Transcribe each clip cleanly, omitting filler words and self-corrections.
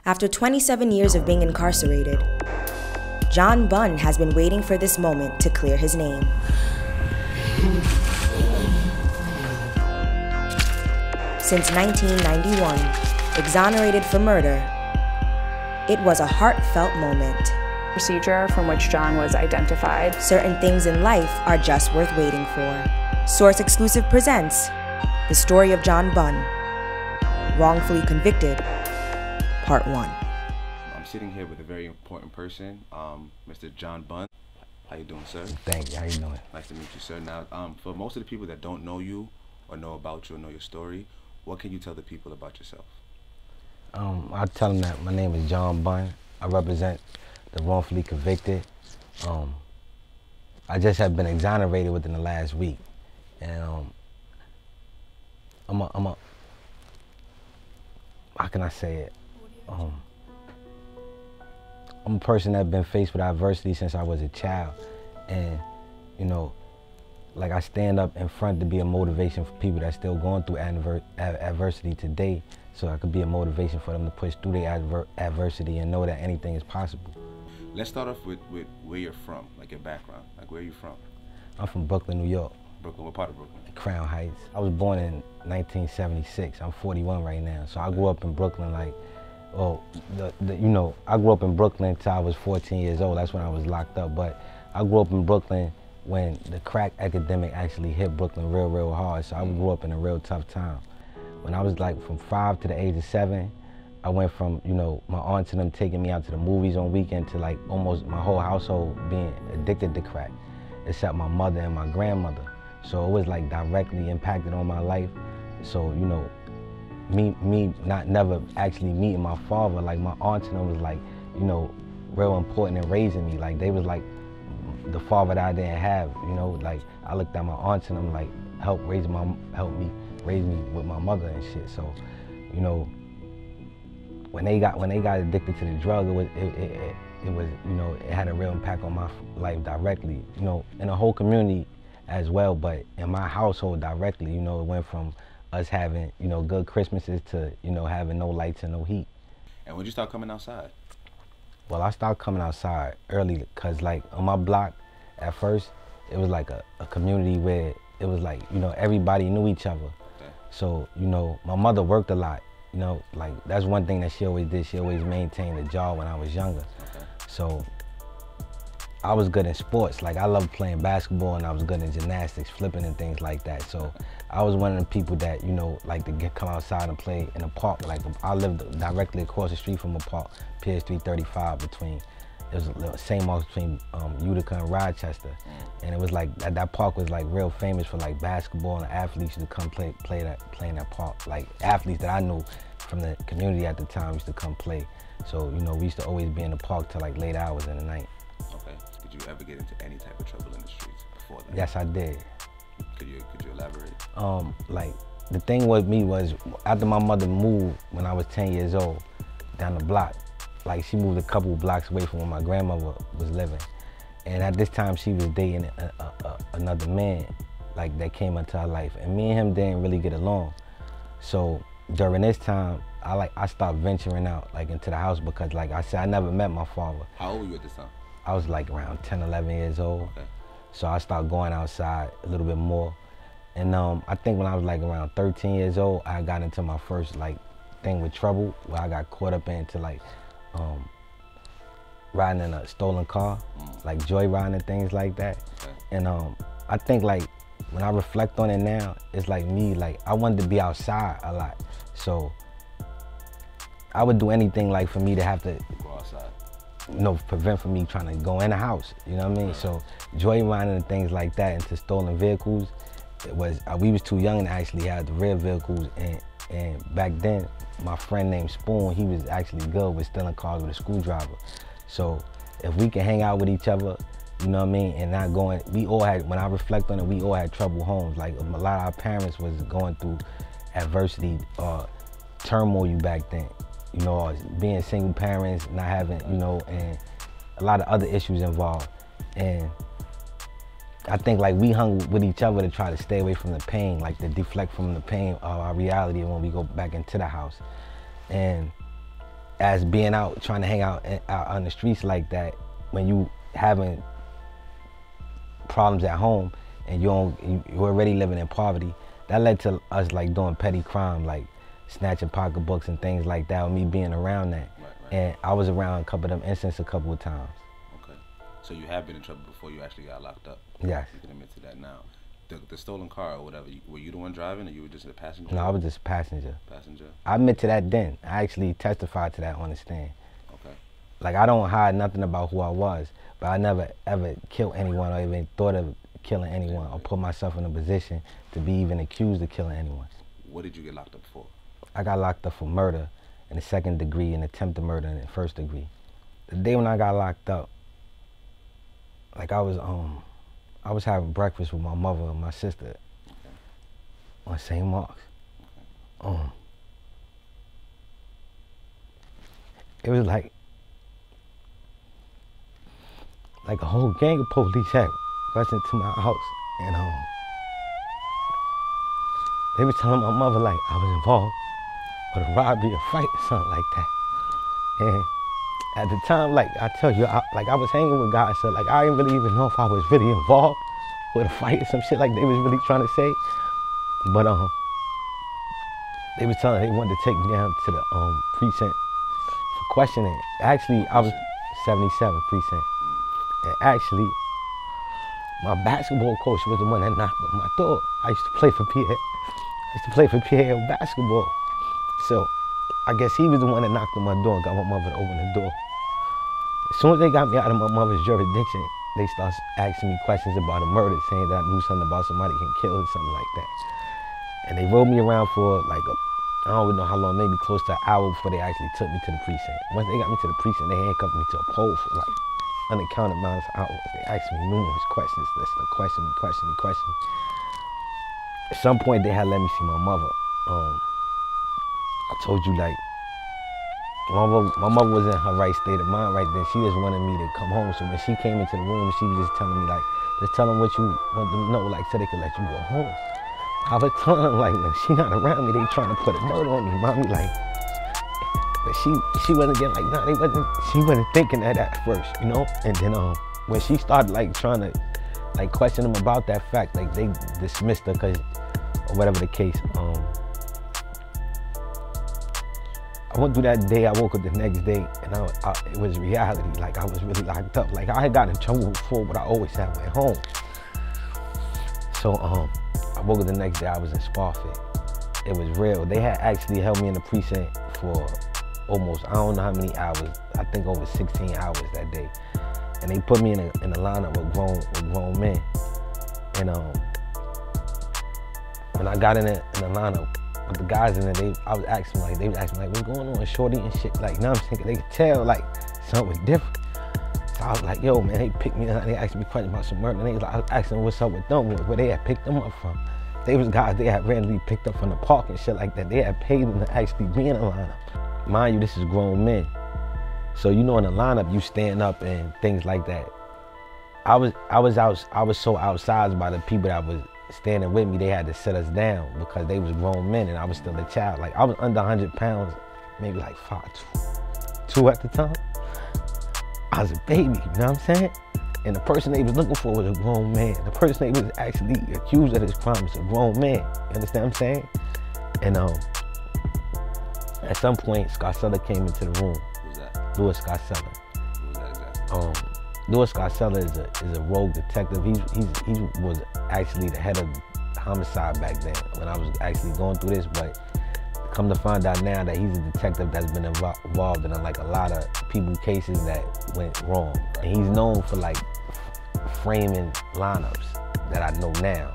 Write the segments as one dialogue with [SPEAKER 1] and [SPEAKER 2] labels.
[SPEAKER 1] After 27 years of being incarcerated, John Bunn has been waiting for this moment to clear his name. Since 1991, exonerated for murder, it was a heartfelt moment.
[SPEAKER 2] Procedure from which John was identified.
[SPEAKER 1] Certain things in life are just worth waiting for. Source Exclusive presents the story of John Bunn, Wrongfully Convicted, Part 1.
[SPEAKER 3] I'm sitting here with a very important person, Mr. John Bunn. How you doing, sir?
[SPEAKER 4] Thank you. How you doing?
[SPEAKER 3] Nice to meet you, sir. Now, for most of the people that don't know you or know about you or know your story, what can you tell the people about yourself?
[SPEAKER 4] I'll tell them that my name is John Bunn. I represent the wrongfully convicted. I just have been exonerated within the last week, and how can I say it? I'm a person that's been faced with adversity since I was a child, and you know, like I stand up in front to be a motivation for people that's still going through adversity today, so I could be a motivation for them to push through their adversity and know that anything is possible.
[SPEAKER 3] Let's start off with where you're from, like your background. Like, where are you from?
[SPEAKER 4] I'm from Brooklyn, New York.
[SPEAKER 3] Brooklyn, what part of Brooklyn?
[SPEAKER 4] Crown Heights. I was born in 1976. I'm 41 right now, so I grew up in Brooklyn like, I grew up in Brooklyn until I was 14 years old. That's when I was locked up, but I grew up in Brooklyn when the crack epidemic actually hit Brooklyn real hard, so I grew up in a real tough time. When I was like from 5 to the age of 7, I went from, my aunts and them taking me out to the movies on weekend to like almost my whole household being addicted to crack, except my mother and my grandmother. So it was like directly impacted on my life. So, me not never actually meeting my father, like my aunts and them was like, real important in raising me. Like they was like the father that I didn't have, like I looked at my aunts and them like help me raise me with my mother and shit. So, when they got addicted to the drug, it had a real impact on my life directly, in the whole community as well, but in my household directly, it went from us having, good Christmases to, having no lights and no heat.
[SPEAKER 3] And when did you start coming outside?
[SPEAKER 4] Well, I started coming outside early, cause like on my block, at first, it was like a community where it was like, everybody knew each other. Okay. So, my mother worked a lot. Like that's one thing that she always did. She always maintained a job when I was younger. Okay. So I was good in sports. Like I loved playing basketball, and I was good in gymnastics, flipping and things like that. So I was one of the people that, like to come outside and play in a park. Like I lived directly across the street from a park, PS 335 between, it was the same mark between Utica and Rochester. And it was like, that park was like real famous for like basketball, and athletes used to come play in that park. Like athletes that I knew from the community at the time used to come play. So, we used to always be in the park till like late hours in the night.
[SPEAKER 3] Okay. Did you ever get into any type of trouble in the streets before that?
[SPEAKER 4] Yes, I did.
[SPEAKER 3] Could you elaborate?
[SPEAKER 4] Like the thing with me was, after my mother moved when I was 10 years old down the block, like she moved a couple blocks away from where my grandmother was living. And at this time she was dating another man, like that came into her life. And me and him didn't really get along. So during this time, I started venturing out like into the house, because like I said, I never met my father.
[SPEAKER 3] How old were you at this time?
[SPEAKER 4] I was like around 10, 11 years old. Okay. So I started going outside a little bit more. And I think when I was like around 13 years old, I got into my first like thing with trouble, where I got caught up into like riding in a stolen car, like joyriding and things like that. Okay. And I think like when I reflect on it now, it's like me, like I wanted to be outside a lot. So I would do anything like for me to have to
[SPEAKER 3] go outside.
[SPEAKER 4] Prevent from me trying to go in the house, you know what I mean? So joyriding and things like that into stolen vehicles, it was, we was too young to actually have the real vehicles, and back then, my friend named Spoon, he was actually good with stealing cars with a screwdriver. So if we can hang out with each other, you know what I mean, and not going, we all had, when I reflect on it, we all had troubled homes. Like a lot of our parents was going through adversity, turmoil back then. Being single parents, not having, and a lot of other issues involved. And I think like we hung with each other to try to stay away from the pain, like to deflect from the pain of our reality when we go back into the house. And as being out, trying to hang out on the streets like that, when you having problems at home and you're already living in poverty, that led to us like doing petty crime, like snatching pocketbooks and things like that, with me being around that. Right. And I was around a couple of them incidents a couple of times.
[SPEAKER 3] Okay. So you have been in trouble before you actually got locked up?
[SPEAKER 4] Yes.
[SPEAKER 3] You can admit to that now. The stolen car or whatever, were you the one driving or you were just a passenger?
[SPEAKER 4] No, I was just a passenger.
[SPEAKER 3] Passenger?
[SPEAKER 4] I admit to that then. I actually testified to that on the stand.
[SPEAKER 3] Okay.
[SPEAKER 4] Like, I don't hide nothing about who I was, but I never ever killed anyone or even thought of killing anyone or put myself in a position to be even accused of killing anyone.
[SPEAKER 3] What did you get locked up for? I
[SPEAKER 4] got locked up for murder in the 2nd degree and attempted murder in the 1st degree. The day when I got locked up, like I was having breakfast with my mother and my sister on St. Mark's. It was like a whole gang of police had rushed into my house, and they were telling my mother like I was involved with a robbery or fight or something like that. And at the time, like I tell you, I was hanging with guys, so like I didn't really even know if I was really involved with a fight or some shit like they was really trying to say. But they was telling they wanted to take me down to the precinct for questioning. Actually, I was 77 precinct, and actually, my basketball coach was the one that knocked on my door. I used to play for PA. I used to play for PA basketball. So I guess he was the one that knocked on my door and got my mother to open the door. As soon as they got me out of my mother's jurisdiction, they started asking me questions about a murder, saying that I knew something about somebody getting killed or something like that. And they rode me around for like I don't know how long, maybe close to an hour before they actually took me to the precinct. Once they got me to the precinct, they handcuffed me to a pole for like unaccounted amounts of hours. They asked me numerous questions, listening, question me. At some point, they had let me see my mother. I told you, like, my mother was in her right state of mind right then. She just wanted me to come home. So when she came into the room, she was just telling me, like, just tell them what you want them to know, like, so they could let you go home. I was telling them, like, when she not around me, they trying to put a murder on me, mommy, like. But she wasn't getting, like, nah, she wasn't thinking that at first, you know? And then when she started, like, trying to, like, question them about that fact, like, they dismissed her because, or whatever the case. I went through that day, I woke up the next day, and it was reality. Like, I was really locked up. Like, I had gotten in trouble before, but I always had went home. So, I woke up the next day, I was in Spofford. It was real. They had actually held me in the precinct for almost, I don't know how many hours, I think over 16 hours that day. And they put me in a lineup with grown men. And when I got in the lineup, with the guys in there, I was asking like, what's going on, shorty and shit? Like, now I'm thinking they could tell like something was different. So I was like, yo, man, they picked me up, they asked me questions about some murder, and I was asking what's up with them, where they had picked them up from. They was guys they had randomly picked up from the park and shit like that. They had paid them to actually be in the lineup. Mind you, this is grown men. So you know in the lineup, you stand up and things like that. I was so outsized by the people that was standing with me, they had to sit us down because they was grown men and I was still a child. Like, I was under 100 pounds, maybe like 5'2" at the time. I was a baby, you know what I'm saying? And the person they was looking for was a grown man. The person they was actually accused of this crime was a grown man. You understand what I'm saying? And at some point, Scarcella came into the room.
[SPEAKER 3] Who's that?
[SPEAKER 4] Louis Scarcella.
[SPEAKER 3] Who's that exactly?
[SPEAKER 4] Louis Scarcella is a rogue detective. He was actually the head of homicide back then when I was actually going through this, but come to find out now that he's a detective that's been involved in like a lot of people cases that went wrong. And he's known for like framing lineups that I know now.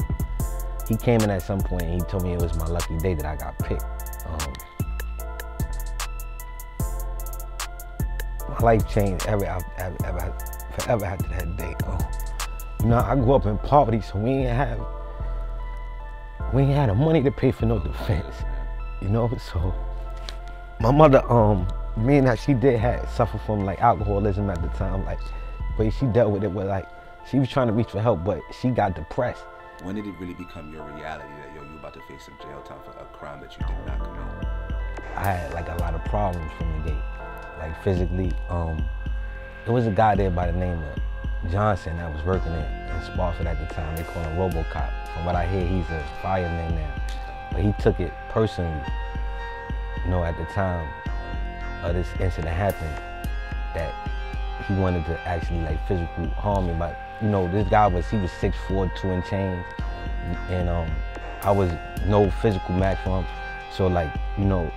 [SPEAKER 4] He came in at some point and he told me it was my lucky day that I got picked. My life changed forever after that day. You know, I grew up in poverty, so we ain't had the money to pay for no defense. You know, so my mother, me and her, she did suffer from like alcoholism at the time. Like, but she dealt with it with like, she was trying to reach for help, but she got depressed.
[SPEAKER 3] When did it really become your reality that, yo, you about to face some jail time for a crime that you did not commit?
[SPEAKER 4] I had like a lot of problems from the gate. like physically. There was a guy there by the name of Johnson that was working in Spofford at the time. They call him RoboCop. From what I hear, he's a fireman now. But he took it personally, you know, at the time of this incident happened, that he wanted to actually like physical harm me. But you know, this guy he was 6'4", 2 and change, and I was no physical match for him. So like, you know,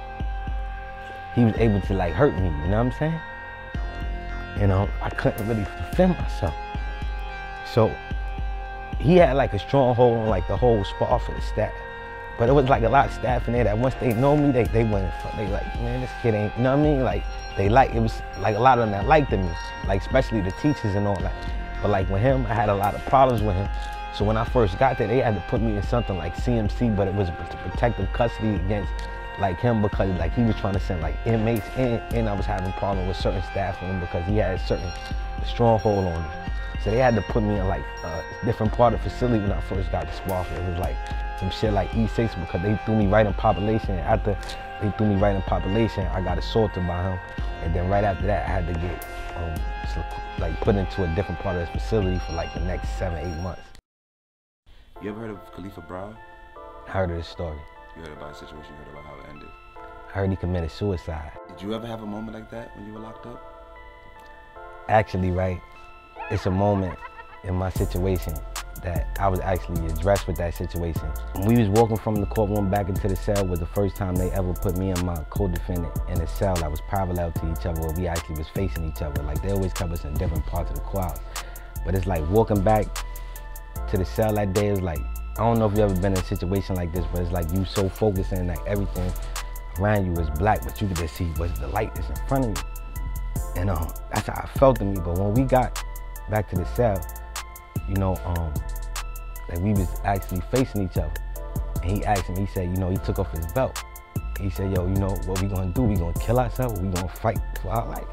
[SPEAKER 4] he was able to like hurt me, you know what I'm saying? And I couldn't really defend myself. So he had like a strong hold on like the whole spot for the staff. But it was like a lot of staff in there that once they know me, they went they like, man, this kid ain't, you know what I mean? Like it was like a lot of them that liked me, like especially the teachers and all that. But like with him, I had a lot of problems with him. So when I first got there, they had to put me in something like CMC, but it was protective custody against like him, because like he was trying to send like inmates in, and I was having problems with certain staff with him because he had a certain stronghold on me. So they had to put me in like a different part of the facility when I first got to Spofford. It was like some shit like E6, because they threw me right in population. After they threw me right in population, I got assaulted by him. And then right after that, I had to get like put into a different part of the facility for like the next 7, 8 months.
[SPEAKER 3] You ever heard of Khalifa Brown?
[SPEAKER 4] I heard of this story.
[SPEAKER 3] You heard about the situation, you heard about how it ended.
[SPEAKER 4] I heard he committed suicide.
[SPEAKER 3] Did you ever have a moment like that when you were locked up?
[SPEAKER 4] Actually, right, it's a moment in my situation that I was actually addressed with that situation. When we was walking from the courtroom back into the cell was the first time they ever put me and my co-defendant in a cell that was parallel to each other, where we actually was facing each other. Like they always kept us in different parts of the courthouse. But it's like walking back to the cell that day, it was like, I don't know if you ever been in a situation like this, but it's like you so focused and like everything around you was black, but you could just see what's the light that's in front of you. And that's how I felt in me. But when we got back to the cell, you know, like we was actually facing each other. And he asked me, he said, you know, he took off his belt. He said, yo, you know what we gonna do? We gonna kill ourselves, or we gonna fight for our life?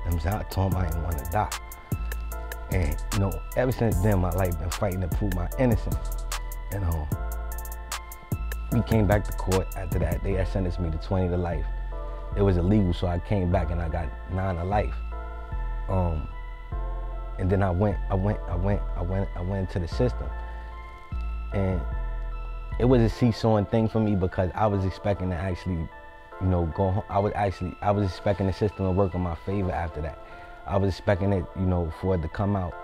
[SPEAKER 4] And I'm saying, I told him I didn't wanna die. And you know, ever since then, my life been fighting to prove my innocence. And we came back to court after that. They had sentenced me to 20 to life. It was illegal, so I came back and I got 9 to life. And then I went into the system. And it was a seesawing thing for me, because I was expecting to actually, you know, go home. I was expecting the system to work in my favor after that. I was expecting it, you know, for it to come out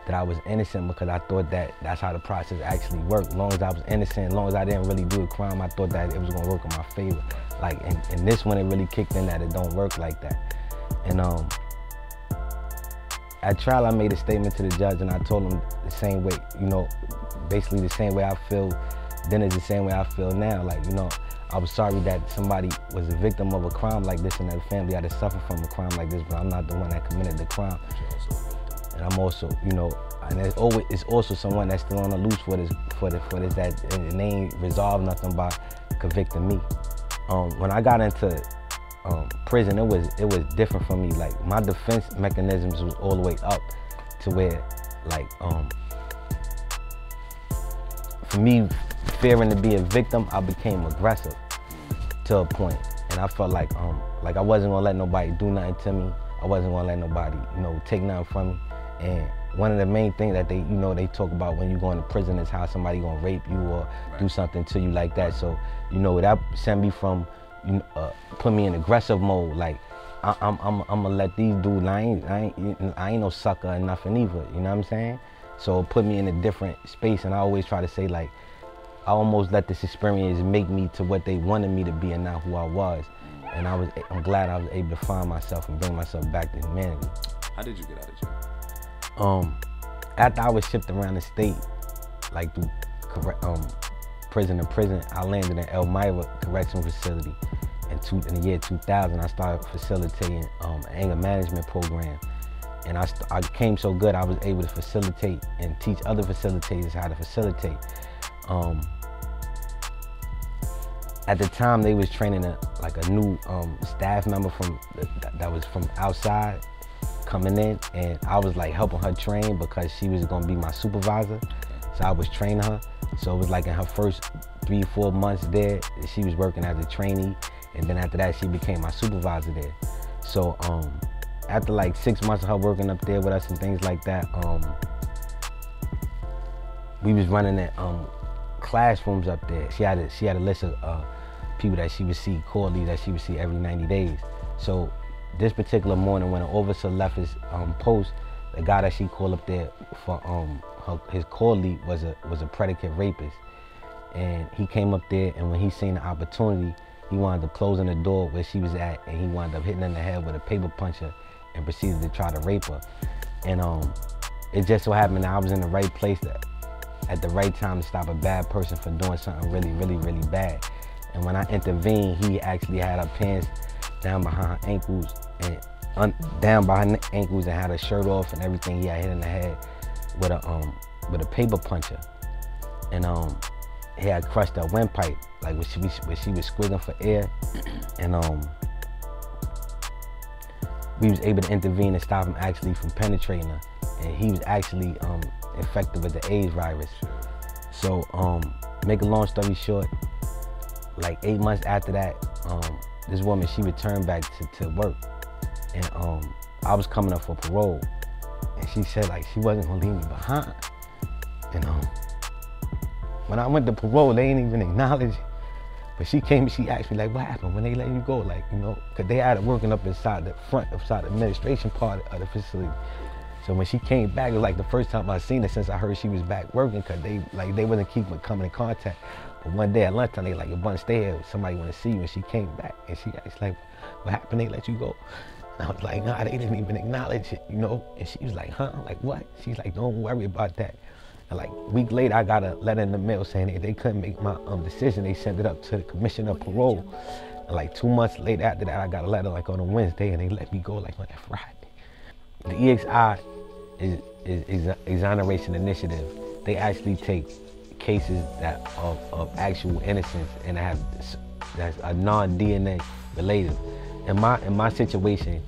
[SPEAKER 4] that I was innocent, because I thought that that's how the process actually worked. As long as I was innocent, as long as I didn't really do a crime, I thought that it was gonna work in my favor. Like, and this one, it really kicked in that it don't work like that. And at trial, I made a statement to the judge, and I told him the same way, you know, basically the same way I feel then is the same way I feel now. Like, you know, I was sorry that somebody was a victim of a crime like this and that family had to suffer from a crime like this, but I'm not the one that committed the crime. And I'm also, you know, and it's also someone that's still on the loose for this that, and they ain't resolved nothing by convicting me. When I got into prison, it was different for me. Like, my defense mechanisms was all the way up to where, like, for me, fearing to be a victim, I became aggressive to a point. And I felt like I wasn't gonna let nobody do nothing to me. I wasn't gonna let nobody, you know, take nothing from me. And one of the main things that they talk about when you go into prison is how somebody gonna rape you or do something to you like that. So, you know, that sent me from, put me in aggressive mode. Like, I'm gonna let these dudes, I ain't no sucker or nothing either, you know what I'm saying? So it put me in a different space, and I always try to say, like, I almost let this experience make me to what they wanted me to be and not who I was. And I'm glad I was able to find myself and bring myself back to humanity.
[SPEAKER 3] How did you get out of jail?
[SPEAKER 4] After I was shipped around the state, like through prison to prison, I landed in Elmira Correctional Facility. In the year 2000, I started facilitating an anger management program. And I came so good, I was able to facilitate and teach other facilitators how to facilitate. At the time, they was training a new staff member that was from outside coming in, and I was like helping her train because she was gonna be my supervisor. So I was training her. So it was like in her first 3 or 4 months there, she was working as a trainee, and then after that, she became my supervisor there. So after like 6 months of her working up there with us and things like that, we was running at classrooms up there. She had a list of people that she would see, quarterly, that she would see every 90 days. So this particular morning, when an officer left his post, the guy that she called up there for his quarterly was a predicate rapist. And he came up there, and when he seen the opportunity, he wound up closing the door where she was at, and he wound up hitting her in the head with a paper puncher and proceeded to try to rape her. And it just so happened that I was in the right place at the right time to stop a bad person from doing something really, really, really bad. And when I intervened, he actually had her pants down behind her ankles and down by her ankles, and had her shirt off and everything. He had hit in the head with a paper puncher. And he had crushed her windpipe, like when she was squiggling for air. And we was able to intervene and stop him actually from penetrating her. And he was actually infected with the AIDS virus. So make a long story short, like 8 months after that, this woman, she returned back to work. And I was coming up for parole. And she said like she wasn't gonna leave me behind. And when I went to parole, they ain't even acknowledge it. But she came and she asked me like, what happened when they let you go? Like, you know, cause they had her working up inside the administration part of the facility. So when she came back, it was like the first time I seen her since I heard she was back working, cause they wasn't keeping coming in contact. But one day at lunchtime, they like, your Bunn, stay here. Somebody want to see you. And she came back and she asked like, what happened? They let you go? And I was like, nah, they didn't even acknowledge it, you know? And she was like, huh? I'm like, what? She's like, don't worry about that. And like a week later, I got a letter in the mail saying they couldn't make my decision. They sent it up to the commissioner of parole. And like 2 months later after that, I got a letter like on a Wednesday, and they let me go like on that Friday. The EXI is exoneration initiative. They actually take cases that of actual innocence and that's a non-DNA related. In my situation,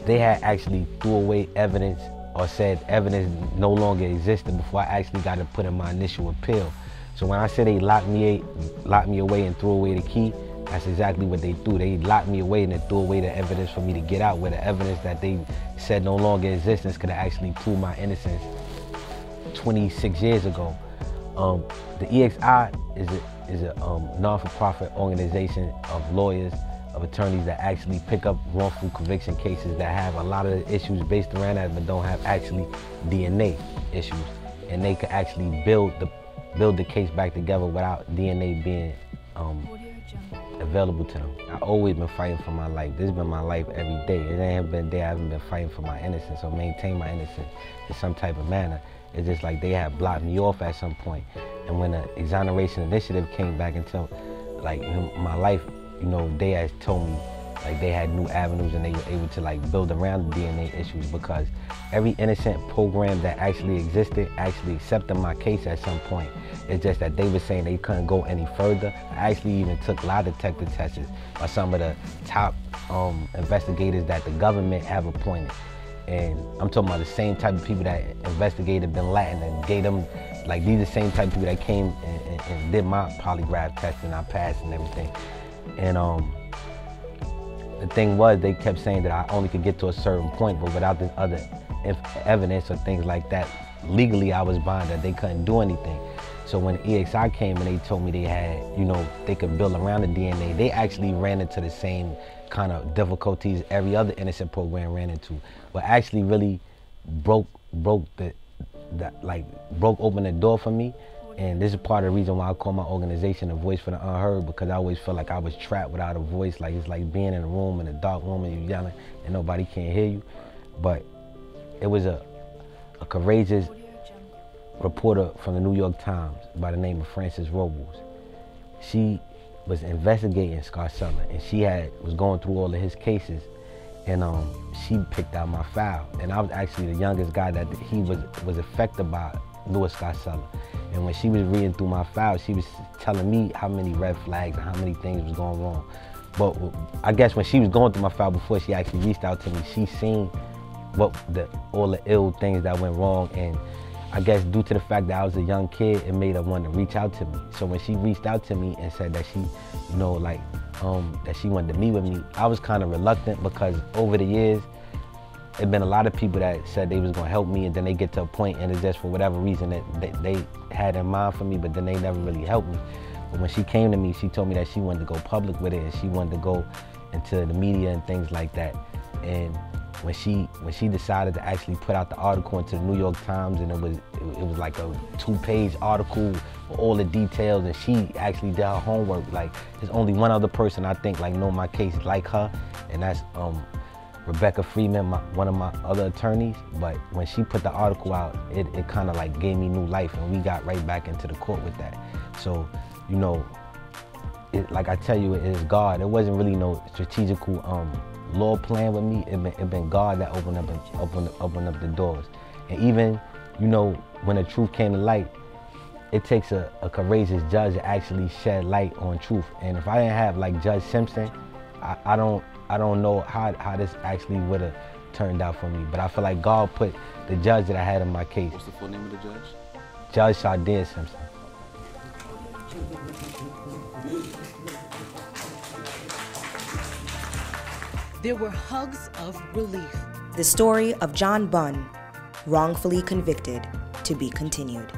[SPEAKER 4] they had actually threw away evidence or said evidence no longer existed before I actually got to put in my initial appeal. So when I said they locked me away and threw away the key, that's exactly what they do. They locked me away and they threw away the evidence for me to get out, where the evidence that they said no longer existence could have actually proved my innocence 26 years ago. The EXI is a non-for-profit organization of lawyers, of attorneys that actually pick up wrongful conviction cases that have a lot of the issues based around that, but don't have actually DNA issues, and they could actually build the case back together without DNA being available to them. I've always been fighting for my life. This has been my life every day. It ain't been a day I haven't been fighting for my innocence or maintain my innocence in some type of manner. It's just like they had blocked me off at some point. And when the exoneration initiative came back into like my life, you know, they had told me like they had new avenues and they were able to like build around the DNA issues, because every innocent program that actually existed actually accepted my case at some point. It's just that they were saying they couldn't go any further. I actually even took lie detector tests by some of the top investigators that the government have appointed. And I'm talking about the same type of people that investigated Bin Laden and gave them, like these are the same type of people that came and did my polygraph test and I passed and everything. And the thing was, they kept saying that I only could get to a certain point, but without this other evidence or things like that, legally I was bonded, that they couldn't do anything. So when EXI came and they told me they had, you know, they could build around the DNA, they actually ran into the same kind of difficulties every other innocent program ran into, but actually really broke open the door for me. And this is part of the reason why I call my organization A Voice for the Unheard, because I always felt like I was trapped without a voice. Like it's like being in a room, in a dark room, and you're yelling and nobody can hear you. But it was a courageous reporter from the New York Times by the name of Frances Robles. She was investigating Scarcella, and she was going through all of his cases, and she picked out my file. And I was actually the youngest guy that he was affected by Louis Scarcella. And when she was reading through my file, she was telling me how many red flags and how many things was going wrong. But I guess when she was going through my file before she actually reached out to me, she seen all the ill things that went wrong. And I guess due to the fact that I was a young kid, it made her want to reach out to me. So when she reached out to me and said that she, you know, like, that she wanted to meet with me, I was kind of reluctant because over the years, there'd been a lot of people that said they was gonna help me, and then they get to a point and it's just for whatever reason that they had in mind for me, but then they never really helped me. But when she came to me, she told me that she wanted to go public with it and she wanted to go into the media and things like that. And when she decided to actually put out the article into the New York Times, and it was like a 2-page article with all the details, and she actually did her homework. Like, there's only one other person I think like know my case like her, and that's Rebecca Freeman, one of my other attorneys. But when she put the article out, it kind of like gave me new life, and we got right back into the court with that. So, you know, like I tell you, it is God. It wasn't really no strategical law plan with me. It been God that opened up the doors. And even, you know, when the truth came to light, it takes a courageous judge to actually shed light on truth. And if I didn't have like Judge Simpson, I don't know how this actually would have turned out for me. But I feel like God put the judge that I had in my case.
[SPEAKER 3] What's the full name of the judge?
[SPEAKER 4] Judge Shardia Simpson.
[SPEAKER 5] There were hugs of relief.
[SPEAKER 1] The story of John Bunn, wrongfully convicted, to be continued.